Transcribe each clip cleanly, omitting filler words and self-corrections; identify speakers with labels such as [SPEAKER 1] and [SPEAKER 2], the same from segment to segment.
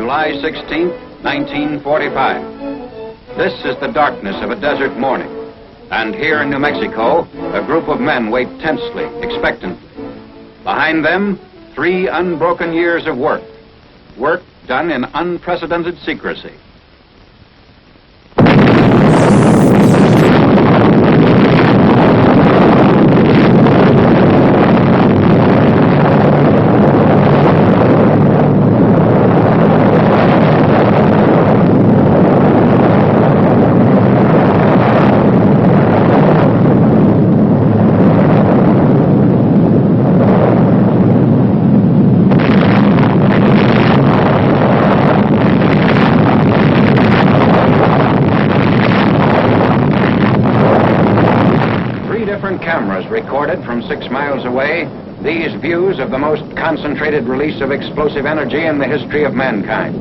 [SPEAKER 1] July 16, 1945. This is the darkness of a desert morning. And here in New Mexico, a group of men wait tensely, expectantly. Behind them, 3 unbroken years of work. Work done in unprecedented secrecy. Cameras recorded from 6 miles away these views of the most concentrated release of explosive energy in the history of mankind.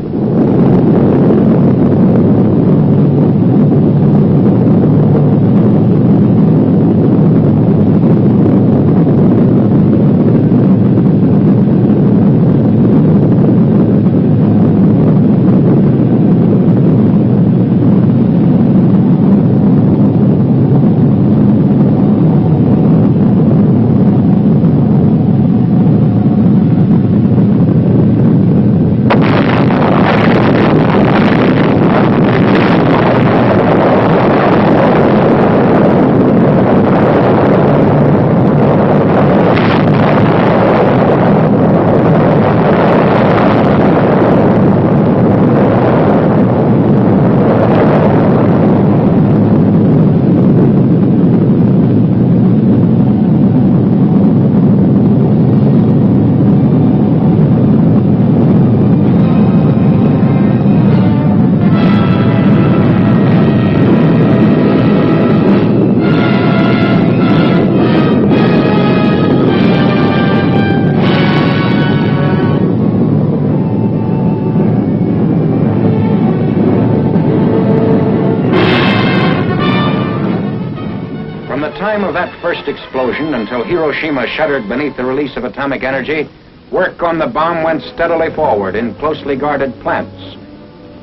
[SPEAKER 1] Of that first explosion until Hiroshima shuddered beneath the release of atomic energy, work on the bomb went steadily forward in closely guarded plants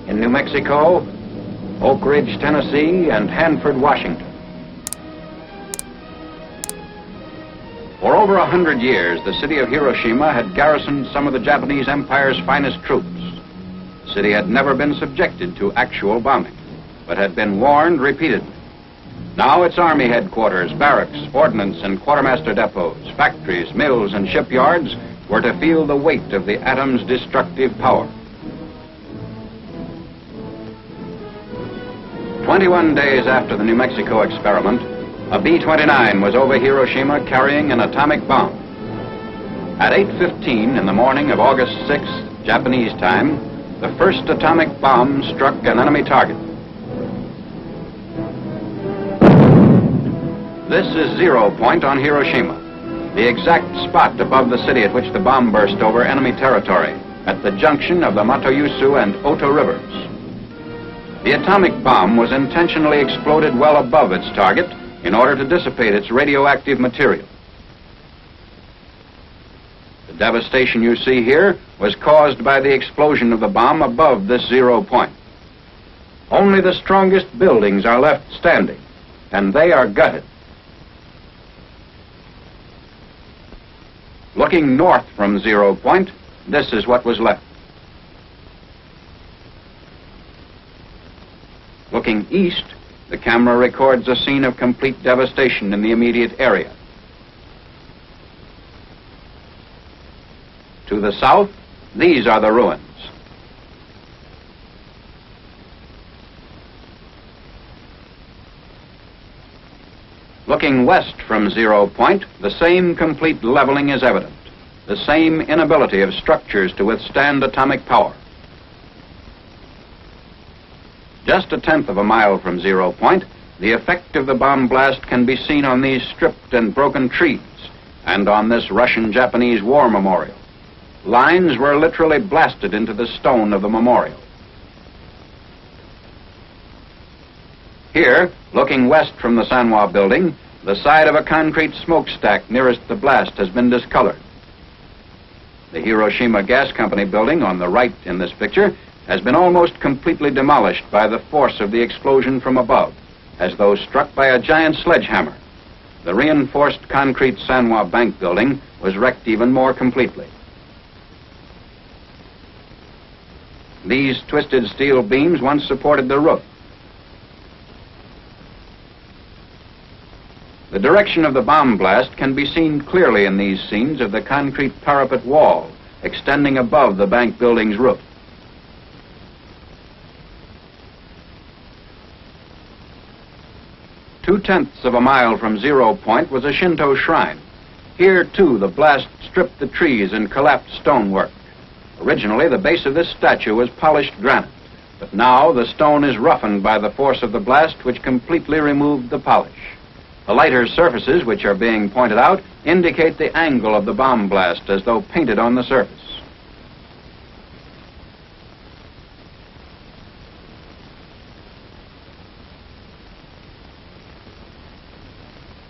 [SPEAKER 1] in New Mexico, Oak Ridge, Tennessee, and Hanford, Washington. For over 100 years, the city of Hiroshima had garrisoned some of the Japanese Empire's finest troops. The city had never been subjected to actual bombing, but had been warned repeatedly. Now its army headquarters, barracks, ordnance, and quartermaster depots, factories, mills, and shipyards were to feel the weight of the atom's destructive power. 21 days after the New Mexico experiment, a B-29 was over Hiroshima carrying an atomic bomb. At 8:15 in the morning of August 6th, Japanese time, the first atomic bomb struck an enemy target. This is 0 point on Hiroshima, the exact spot above the city at which the bomb burst over enemy territory, at the junction of the Matoyusu and Oto rivers. The atomic bomb was intentionally exploded well above its target in order to dissipate its radioactive material. The devastation you see here was caused by the explosion of the bomb above this 0 point. Only the strongest buildings are left standing, and they are gutted. Looking north from 0 point, this is what was left. Looking east, the camera records a scene of complete devastation in the immediate area. To the south, these are the ruins. Looking west from 0 point, the same complete leveling is evident, the same inability of structures to withstand atomic power. Just a tenth of a mile from 0 point, the effect of the bomb blast can be seen on these stripped and broken trees and on this Russian-Japanese war memorial. Lines were literally blasted into the stone of the memorial. Here, looking west from the Sanwa building, the side of a concrete smokestack nearest the blast has been discolored. The Hiroshima Gas Company building on the right in this picture has been almost completely demolished by the force of the explosion from above, as though struck by a giant sledgehammer. The reinforced concrete Sanois bank building was wrecked even more completely. These twisted steel beams once supported the roof. The direction of the bomb blast can be seen clearly in these scenes of the concrete parapet wall extending above the bank building's roof. Two-tenths of a mile from 0 point was a Shinto shrine. Here, too, the blast stripped the trees and collapsed stonework. Originally, the base of this statue was polished granite, but now the stone is roughened by the force of the blast, which completely removed the polish. The lighter surfaces, which are being pointed out, indicate the angle of the bomb blast as though painted on the surface.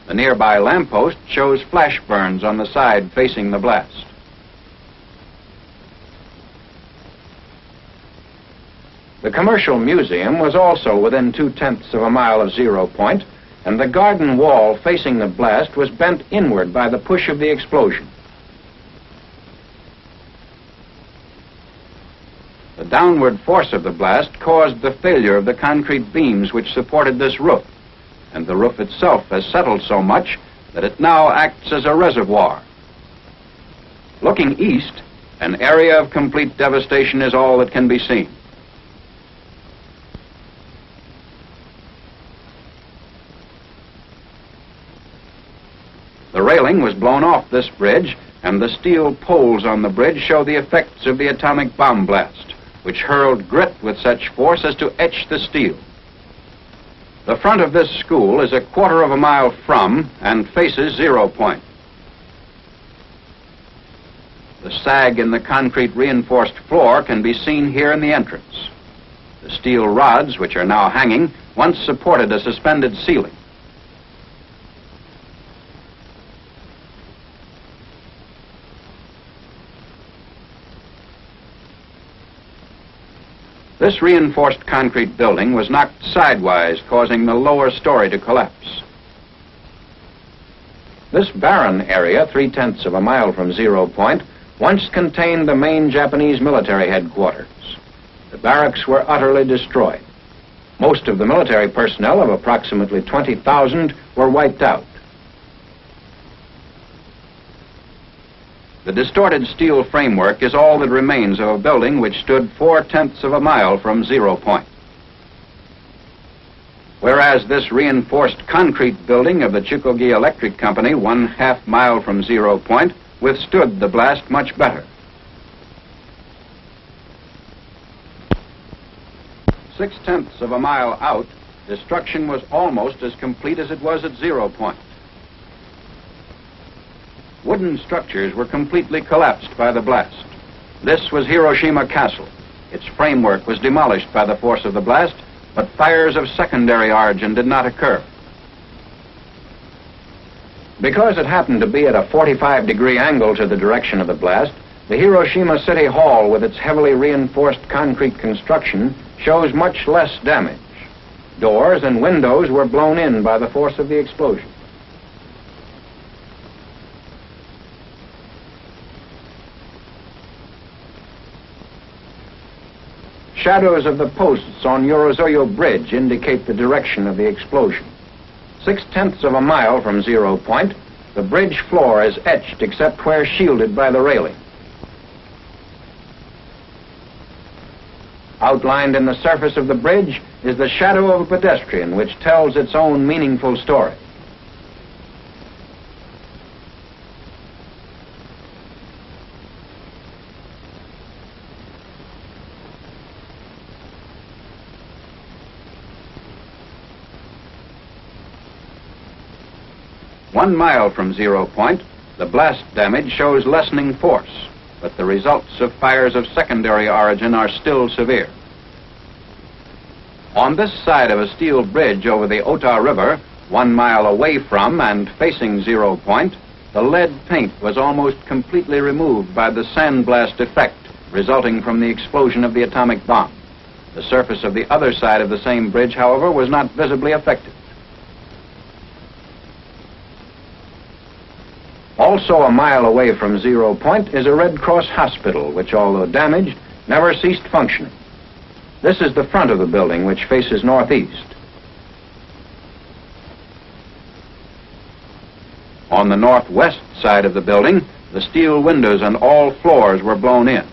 [SPEAKER 1] The nearby lamppost shows flash burns on the side facing the blast. The Commercial Museum was also within 2/10 of a mile of 0 point, and the garden wall facing the blast was bent inward by the push of the explosion. The downward force of the blast caused the failure of the concrete beams which supported this roof, and the roof itself has settled so much that it now acts as a reservoir. Looking east, an area of complete devastation is all that can be seen. The railing was blown off this bridge, and the steel poles on the bridge show the effects of the atomic bomb blast, which hurled grit with such force as to etch the steel. The front of this school is a 1/4 of a mile from and faces 0 point. The sag in the concrete reinforced floor can be seen here in the entrance. The steel rods, which are now hanging, once supported a suspended ceiling. This reinforced concrete building was knocked sidewise, causing the lower story to collapse. This barren area, 3/10 of a mile from 0 point, once contained the main Japanese military headquarters. The barracks were utterly destroyed. Most of the military personnel, of approximately 20,000, were wiped out. The distorted steel framework is all that remains of a building which stood 4/10 of a mile from 0 point. Whereas this reinforced concrete building of the Chukogi Electric Company, 1/2 mile from 0 point, withstood the blast much better. 6/10 of a mile out, destruction was almost as complete as it was at 0 point. Wooden structures were completely collapsed by the blast. This was Hiroshima Castle. Its framework was demolished by the force of the blast, but fires of secondary origin did not occur. Because it happened to be at a 45-degree angle to the direction of the blast, the Hiroshima City Hall, with its heavily reinforced concrete construction, shows much less damage. Doors and windows were blown in by the force of the explosion. Shadows of the posts on Yorozuyo Bridge indicate the direction of the explosion. 6/10 of a mile from 0 point, the bridge floor is etched except where shielded by the railing. Outlined in the surface of the bridge is the shadow of a pedestrian, which tells its own meaningful story. One mile from 0 point, the blast damage shows lessening force, but the results of fires of secondary origin are still severe. On this side of a steel bridge over the Ota River, 1 mile away from and facing 0 point, the lead paint was almost completely removed by the sandblast effect resulting from the explosion of the atomic bomb. The surface of the other side of the same bridge, however, was not visibly affected. Also a mile away from 0 point is a Red Cross hospital, which, although damaged, never ceased functioning. This is the front of the building, which faces northeast. On the northwest side of the building, the steel windows and all floors were blown in.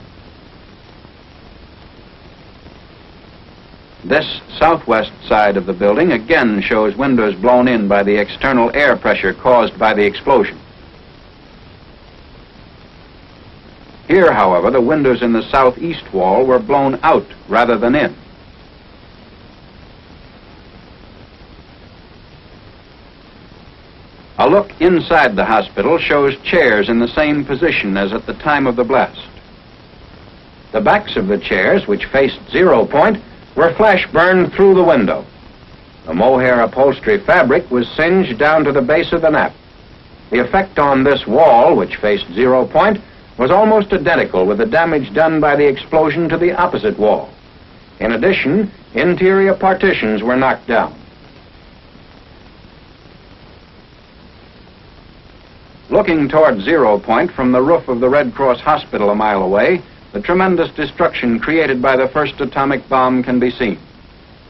[SPEAKER 1] This southwest side of the building again shows windows blown in by the external air pressure caused by the explosion. Here, however, the windows in the southeast wall were blown out rather than in. A look inside the hospital shows chairs in the same position as at the time of the blast. The backs of the chairs, which faced 0 point, were flash burned through the window. The mohair upholstery fabric was singed down to the base of the nap. The effect on this wall, which faced 0 point, was almost identical with the damage done by the explosion to the opposite wall. In addition, interior partitions were knocked down. Looking toward 0 point from the roof of the Red Cross Hospital a mile away, the tremendous destruction created by the first atomic bomb can be seen.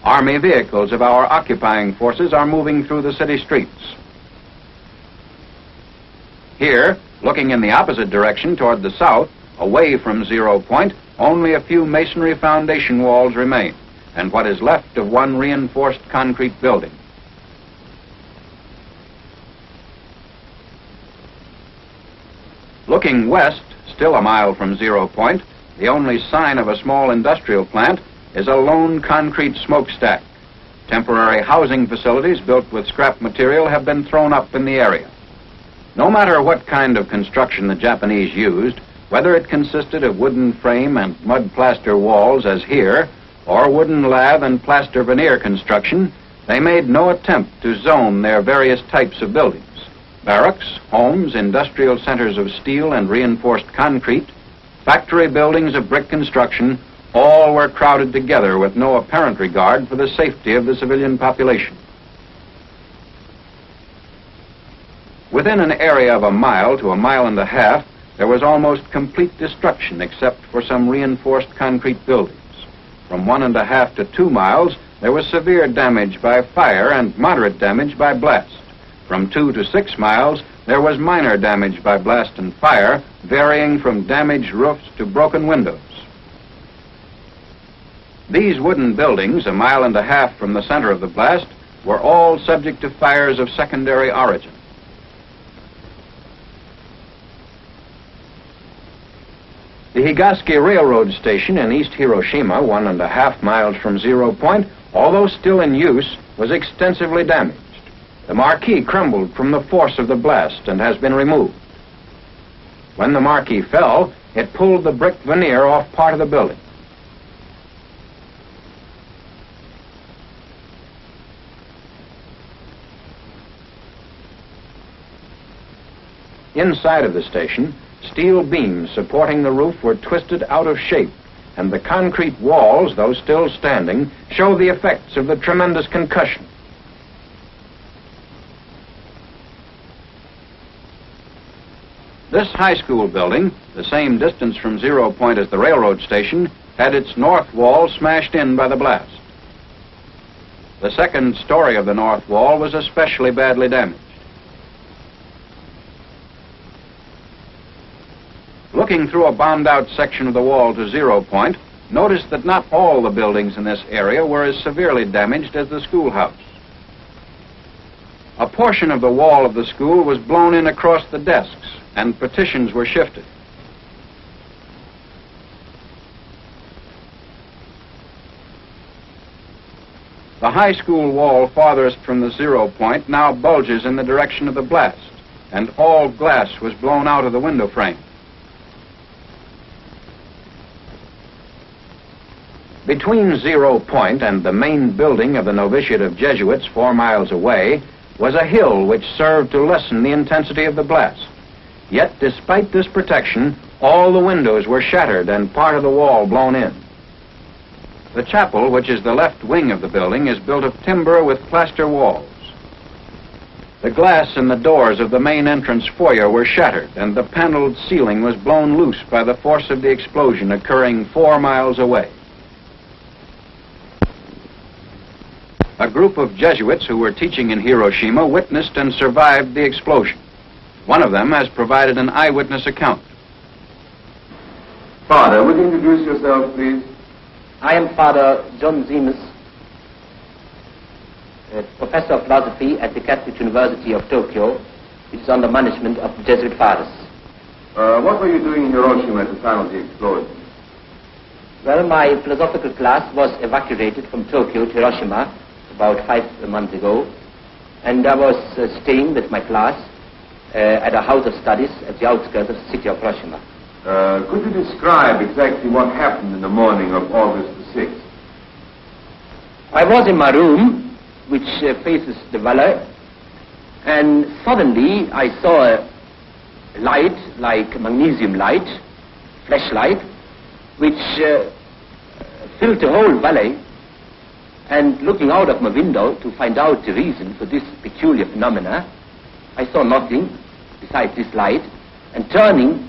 [SPEAKER 1] Army vehicles of our occupying forces are moving through the city streets. Here, looking in the opposite direction toward the south, away from 0 point, only a few masonry foundation walls remain, and what is left of one reinforced concrete building. Looking west, still a mile from 0 point, the only sign of a small industrial plant is a lone concrete smokestack. Temporary housing facilities built with scrap material have been thrown up in the area. No matter what kind of construction the Japanese used, whether it consisted of wooden frame and mud plaster walls as here, or wooden lath and plaster veneer construction, they made no attempt to zone their various types of buildings. Barracks, homes, industrial centers of steel and reinforced concrete, factory buildings of brick construction, all were crowded together with no apparent regard for the safety of the civilian population. Within an area of a mile to a mile and a half, there was almost complete destruction except for some reinforced concrete buildings. From 1.5 to 2 miles, there was severe damage by fire and moderate damage by blast. From 2 to 6 miles, there was minor damage by blast and fire, varying from damaged roofs to broken windows. These wooden buildings, 1.5 miles from the center of the blast, were all subject to fires of secondary origin. The Higasaki Railroad Station in East Hiroshima, 1.5 miles from 0 point, although still in use, was extensively damaged. The marquee crumbled from the force of the blast and has been removed. When the marquee fell, it pulled the brick veneer off part of the building. Inside of the station, steel beams supporting the roof were twisted out of shape, and the concrete walls, though still standing, show the effects of the tremendous concussion. This high school building, the same distance from 0 point as the railroad station, had its north wall smashed in by the blast. The second story of the north wall was especially badly damaged. Looking through a bombed-out section of the wall to 0 point, notice that not all the buildings in this area were as severely damaged as the schoolhouse. A portion of the wall of the school was blown in across the desks, and partitions were shifted. The high school wall farthest from the 0 point now bulges in the direction of the blast, and all glass was blown out of the window frame. Between 0 point and the main building of the novitiate of Jesuits 4 miles away was a hill which served to lessen the intensity of the blast. Yet, despite this protection, All the windows were shattered and part of the wall blown in. The chapel, which is the left wing of the building, is built of timber with plaster walls. The glass in the doors of the main entrance foyer were shattered, and the paneled ceiling was blown loose by the force of the explosion occurring 4 miles away. A group of Jesuits who were teaching in Hiroshima witnessed and survived the explosion. One of them has provided an eyewitness account.
[SPEAKER 2] Father, would you introduce yourself, please?
[SPEAKER 3] I am Father John Zemus, Professor of Philosophy at the Catholic University of Tokyo, which is under management of the Jesuit fathers.
[SPEAKER 2] What were you doing in Hiroshima at the time of the explosion?
[SPEAKER 3] Well, my philosophical class was evacuated from Tokyo to Hiroshima about 5 months ago, and I was staying with my class at a house of studies at the outskirts of the city of Hiroshima.
[SPEAKER 2] Could you describe exactly what happened in the morning of August the 6th?
[SPEAKER 3] I was in my room, which faces the valley, and suddenly I saw a light, like magnesium light, flashlight, which filled the whole valley. And looking out of my window to find out the reason for this peculiar phenomena, I saw nothing besides this light, and turning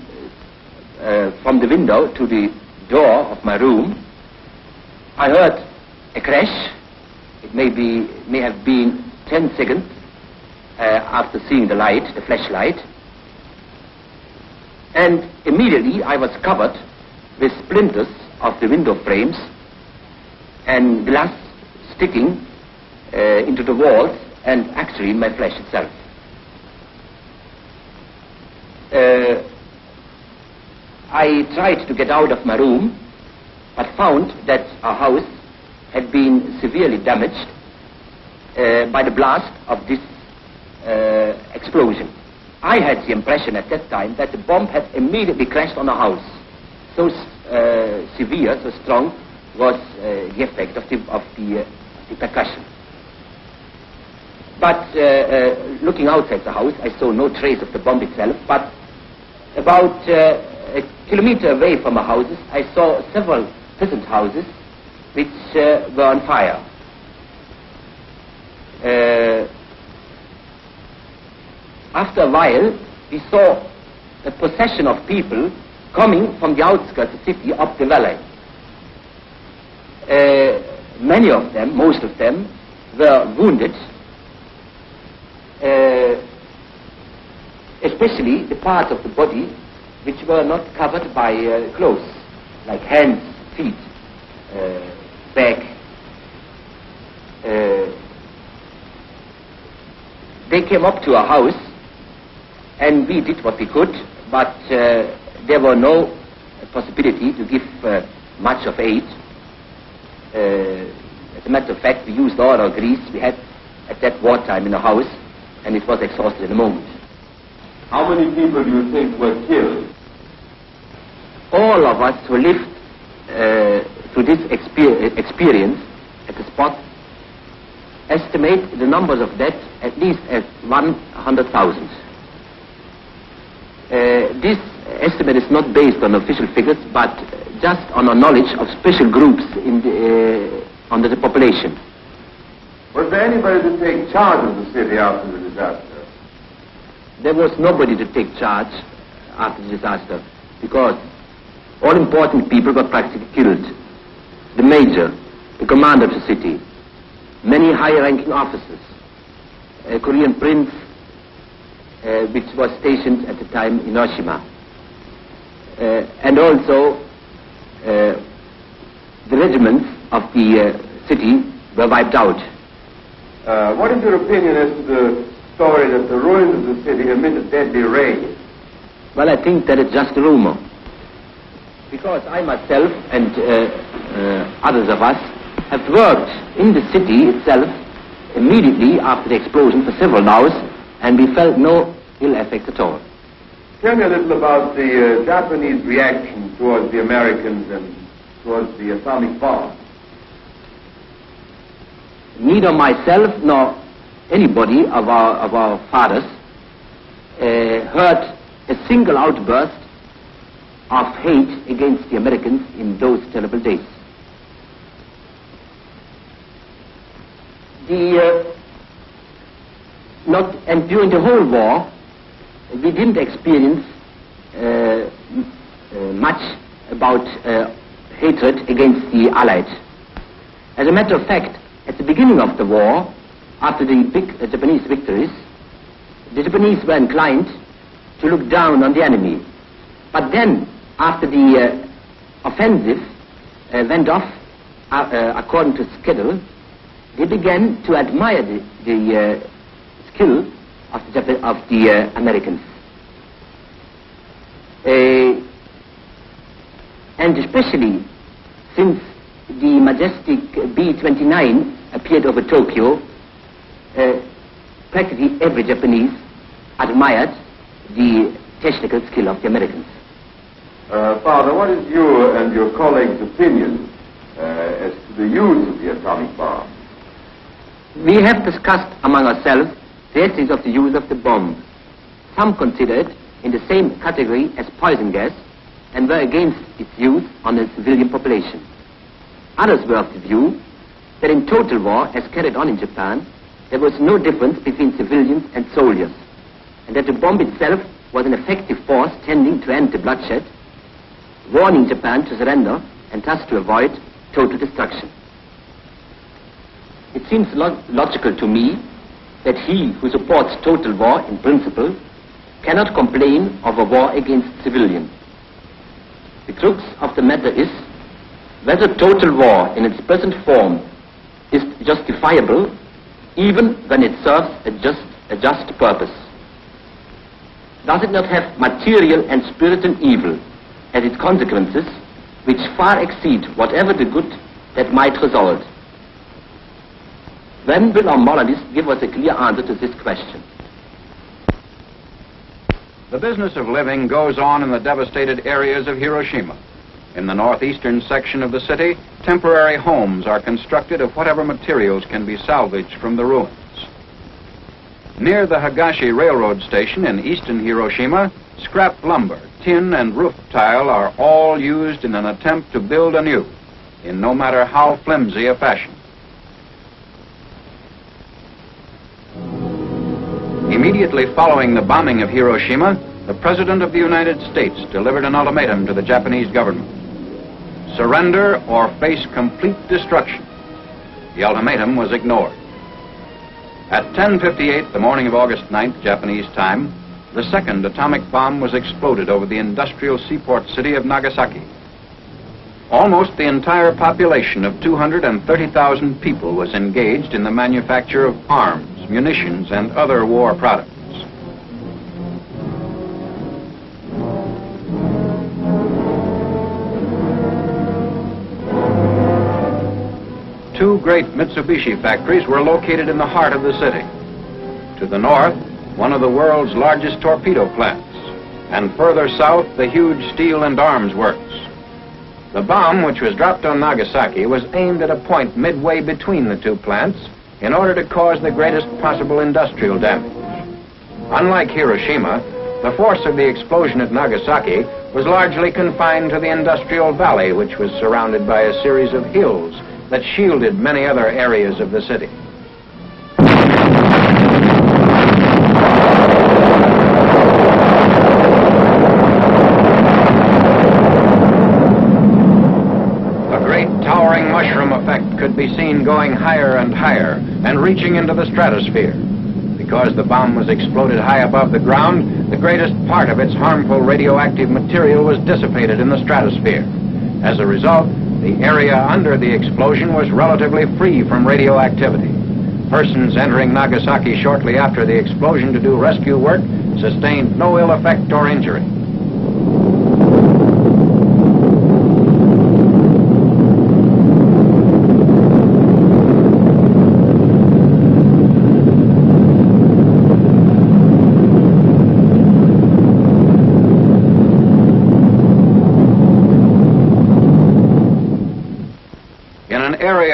[SPEAKER 3] from the window to the door of my room, I heard a crash. It may have been 10 seconds after seeing the light, the flashlight, and immediately I was covered with splinters of the window frames and glass sticking into the walls and actually in my flesh itself. I tried to get out of my room, but found that our house had been severely damaged by the blast of this explosion. I had the impression at that time that the bomb had immediately crashed on our house. So severe, so strong was the effect of the percussion. But looking outside the house, I saw no trace of the bomb itself, but about a kilometer away from our houses, I saw several peasant houses which were on fire. After a while, we saw a procession of people coming from the outskirts of the city up the valley. Many of them, most of them, were wounded, especially the parts of the body which were not covered by clothes, like hands, feet, back. They came up to our house, and we did what we could, but there were no possibility to give much of aid. As a matter of fact, we used all our grease we had at that wartime in the house, and it was exhausted in a moment.
[SPEAKER 2] How many people do you think were killed?
[SPEAKER 3] All of us who lived through this experience at the spot estimate the numbers of deaths at least as 100,000. This estimate is not based on official figures, but just on our knowledge of special groups under the population.
[SPEAKER 2] Was there anybody to take charge of the city after the disaster?
[SPEAKER 3] There was nobody to take charge after the disaster, because all important people were practically killed. The major, the commander of the city, many high-ranking officers, a Korean prince, which was stationed at the time in Hiroshima, and also the regiments of the city were wiped out.
[SPEAKER 2] What is your opinion as to the story that the ruins of the city emit a deadly ray?
[SPEAKER 3] Well, I think that it's just a rumor, because I myself and others of us have worked in the city itself immediately after the explosion for several hours, and we felt no ill effects at all.
[SPEAKER 2] Tell me a little about the Japanese reaction towards the Americans and towards the atomic bomb.
[SPEAKER 3] Neither myself nor anybody of our fathers heard a single outburst of hate against the Americans in those terrible days. And during the whole war, we didn't experience much about hatred against the Allies. As a matter of fact, at the beginning of the war, after the big Japanese victories, the Japanese were inclined to look down on the enemy. But then, after the offensive went off according to schedule, they began to admire the skill of the Americans. And especially since the majestic B-29 appeared over Tokyo, practically every Japanese admired the technical skill of the Americans.
[SPEAKER 2] Father, what is your and your colleagues' opinion as to the use of the atomic bomb?
[SPEAKER 3] We have discussed among ourselves the ethics of the use of the bomb. Some consider it in the same category as poison gas and were against its use on the civilian population. Others were of the view that in total war, as carried on in Japan, there was no difference between civilians and soldiers, and that the bomb itself was an effective force tending to end the bloodshed, warning Japan to surrender and thus to avoid total destruction. It seems logical to me that he who supports total war in principle cannot complain of a war against civilians. The crux of the matter is whether total war in its present form is justifiable even when it serves a just purpose. Does it not have material and spiritual evil as its consequences which far exceed whatever the good that might result? When will our moralists give us a clear answer to this question?
[SPEAKER 1] The business of living goes on in the devastated areas of Hiroshima. In the northeastern section of the city, temporary homes are constructed of whatever materials can be salvaged from the ruins. Near the Higashi Railroad Station in eastern Hiroshima, scrap lumber, tin, and roof tile are all used in an attempt to build anew, in no matter how flimsy a fashion. Immediately following the bombing of Hiroshima, the President of the United States delivered an ultimatum to the Japanese government. Surrender or face complete destruction. The ultimatum was ignored. At 10:58 the morning of August 9th, Japanese time, the second atomic bomb was exploded over the industrial seaport city of Nagasaki. Almost the entire population of 230,000 people was engaged in the manufacture of arms, munitions, and other war products. Two great Mitsubishi factories were located in the heart of the city. To the north, one of the world's largest torpedo plants, and further south, the huge steel and arms works. The bomb, which was dropped on Nagasaki, was aimed at a point midway between the two plants in order to cause the greatest possible industrial damage. Unlike Hiroshima, the force of the explosion at Nagasaki was largely confined to the industrial valley, which was surrounded by a series of hills that shielded many other areas of the city. Towering mushroom effect could be seen going higher and higher and reaching into the stratosphere. Because the bomb was exploded high above the ground, the greatest part of its harmful radioactive material was dissipated in the stratosphere. As a result, the area under the explosion was relatively free from radioactivity. Persons entering Nagasaki shortly after the explosion to do rescue work sustained no ill effect or injury.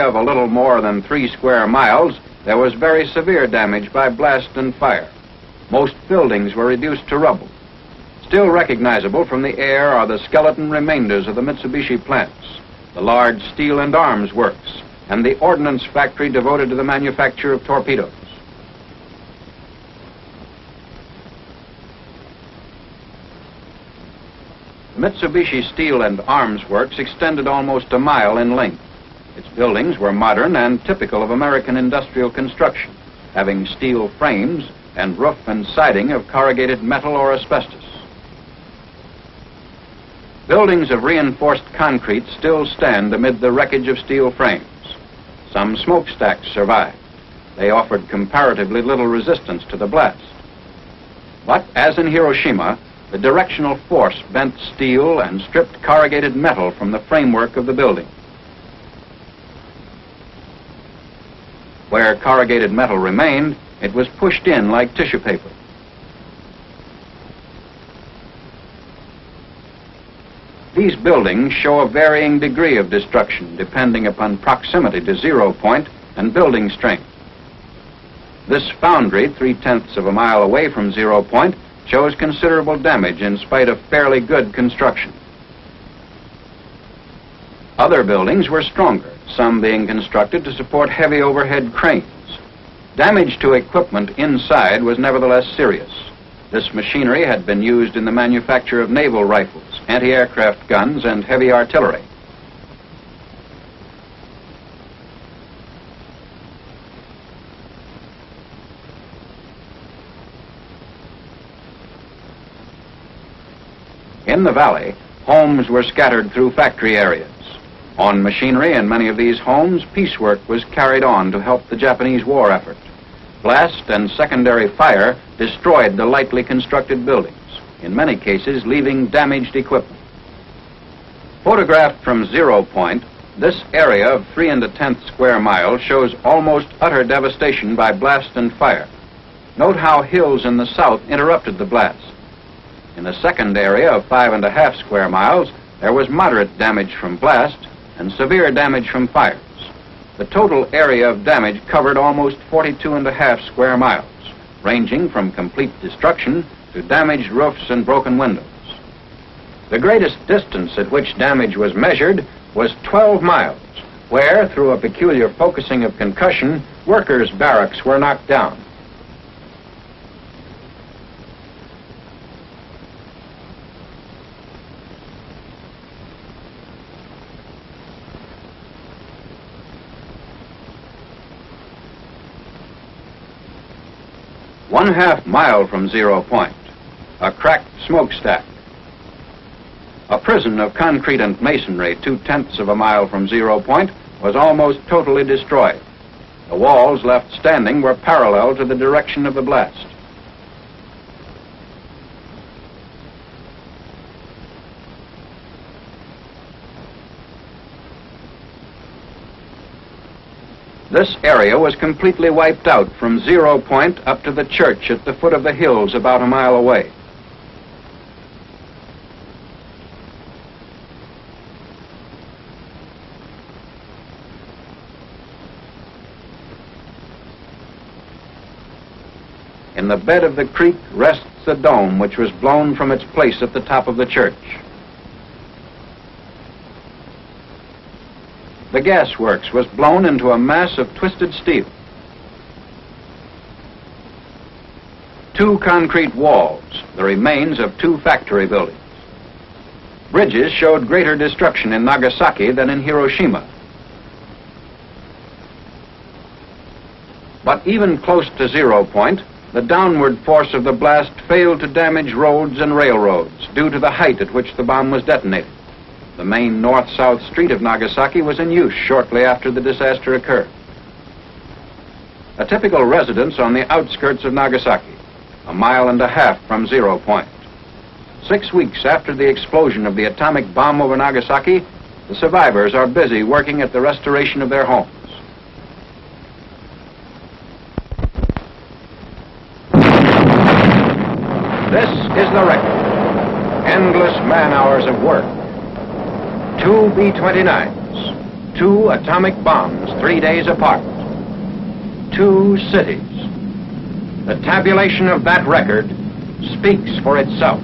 [SPEAKER 1] Of a little more than 3 square miles, there was very severe damage by blast and fire. Most buildings were reduced to rubble. Still recognizable from the air are the skeleton remainders of the Mitsubishi plants, the large steel and arms works, and the ordnance factory devoted to the manufacture of torpedoes. The Mitsubishi Steel and Arms Works extended almost a mile in length. Its buildings were modern and typical of American industrial construction, having steel frames and roof and siding of corrugated metal or asbestos. Buildings of reinforced concrete still stand amid the wreckage of steel frames. Some smokestacks survived. They offered comparatively little resistance to the blast. But, as in Hiroshima, the directional force bent steel and stripped corrugated metal from the framework of the building. Where corrugated metal remained, it was pushed in like tissue paper. These buildings show a varying degree of destruction depending upon proximity to 0 point and building strength. This foundry, 3/10 of a mile away from 0 point, shows considerable damage in spite of fairly good construction. Other buildings were stronger, some being constructed to support heavy overhead cranes. Damage to equipment inside was nevertheless serious. This machinery had been used in the manufacture of naval rifles, anti-aircraft guns, and heavy artillery. In the valley, homes were scattered through factory areas. On machinery in many of these homes, piecework was carried on to help the Japanese war effort. Blast and secondary fire destroyed the lightly constructed buildings, in many cases leaving damaged equipment. Photographed from 0 point, this area of 3 1/10 square miles shows almost utter devastation by blast and fire. Note how hills in the south interrupted the blast. In the second area of 5 1/2 square miles, there was moderate damage from blast and severe damage from fires. The total area of damage covered almost 42 1/2 square miles, ranging from complete destruction to damaged roofs and broken windows. The greatest distance at which damage was measured was 12 miles, where, through a peculiar focusing of concussion, workers' barracks were knocked down. One-half mile from 0 point, a cracked smokestack. A prison of concrete and masonry 2/10 of a mile from 0 point was almost totally destroyed. The walls left standing were parallel to the direction of the blast. This area was completely wiped out from 0 point up to the church at the foot of the hills about a mile away. In the bed of the creek rests the dome, which was blown from its place at the top of the church. The gasworks was blown into a mass of twisted steel. 2 concrete walls, the remains of 2 factory buildings. Bridges showed greater destruction in Nagasaki than in Hiroshima. But even close to 0 point, the downward force of the blast failed to damage roads and railroads due to the height at which the bomb was detonated. The main north-south street of Nagasaki was in use shortly after the disaster occurred. A typical residence on the outskirts of Nagasaki, a mile and a half from 0 point. 6 weeks after the explosion of the atomic bomb over Nagasaki, the survivors are busy working at the restoration of their homes. This is the record. Endless man-hours of work. 2 B-29s, 2 atomic bombs 3 days apart, 2 cities. The tabulation of that record speaks for itself.